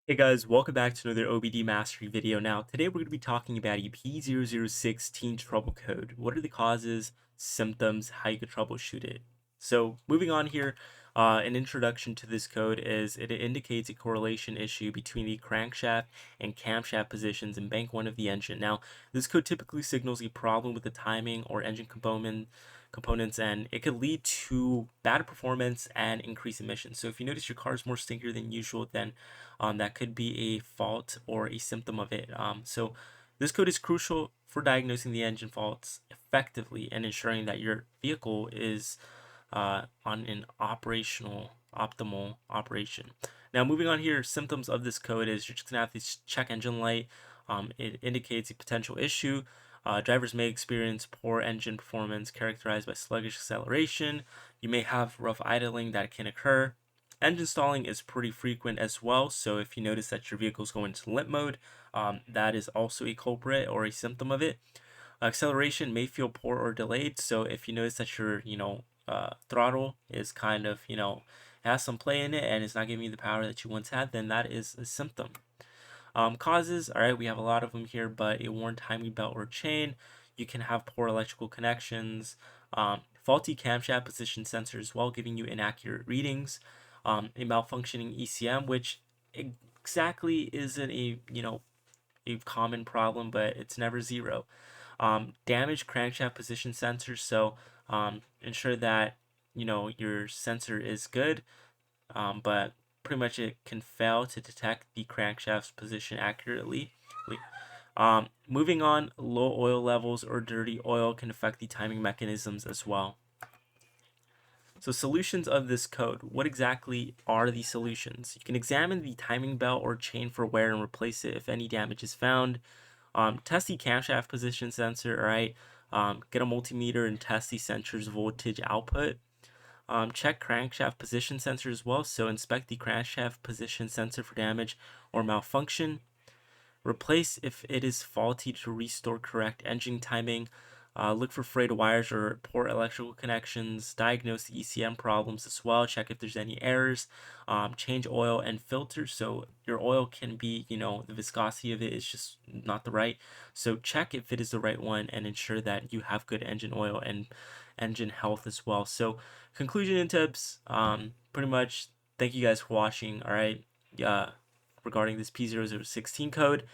Hey guys, welcome back to another OBD mastery video. Now, today we're going to be talking about a P0016 trouble code. What are the causes, symptoms, how you can troubleshoot it? So, moving on here, an introduction to this code is it indicates a correlation issue between the crankshaft and camshaft positions in bank 1 of the engine. Now, this code typically signals a problem with the timing or engine components, and it could lead to bad performance and increased emissions. So if you notice your car is more stinkier than usual, then that could be a fault or a symptom of it. So this code is crucial for diagnosing the engine faults effectively and ensuring that your vehicle is on an optimal operation. Now, moving on here, symptoms of this code is you're just gonna have this check engine light. It indicates a potential issue. Drivers may experience poor engine performance characterized by sluggish acceleration. You may have rough idling that can occur. Engine stalling is pretty frequent as well, so if you notice that your vehicle's going into limp mode, that is also a culprit or a symptom of it. Acceleration may feel poor or delayed, so if you notice that your throttle is kind of has some play in it and it's not giving you the power that you once had, then that is a symptom. Causes, all right, we have a lot of them here, but a worn timing belt or chain. You can have poor electrical connections, faulty camshaft position sensor as well, giving you inaccurate readings, a malfunctioning ECM, which exactly isn't a common problem, but it's never zero. Damaged crankshaft position sensors, so ensure that your sensor is good, but pretty much it can fail to detect the crankshaft's position accurately. Moving on, low oil levels or dirty oil can affect the timing mechanisms as well. So solutions of this code, what exactly are the solutions? You can examine the timing belt or chain for wear and replace it if any damage is found. Test the camshaft position sensor, all right? Get a multimeter and test the sensor's voltage output. Check crankshaft position sensor as well, so inspect the crankshaft position sensor for damage or malfunction. Replace if it is faulty to restore correct engine timing. Look for frayed wires or poor electrical connections. Diagnose the ECM problems as well. Check if there's any errors. Change oil and filters. So your oil can be, the viscosity of it is just not the right. So check if it is the right one and ensure that you have good engine oil and engine health as well. So conclusion and tips. Pretty much. Thank you guys for watching. All right. Regarding this P0016 code.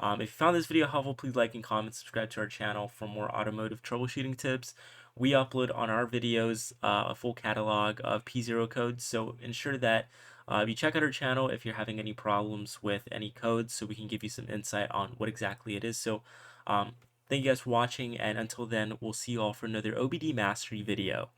If you found this video helpful, please like and comment, subscribe to our channel for more automotive troubleshooting tips. We upload on our videos a full catalog of P0 codes, so ensure that you check out our channel if you're having any problems with any codes, so we can give you some insight on what exactly it is. So thank you guys for watching, and until then, we'll see you all for another OBD Mastery video.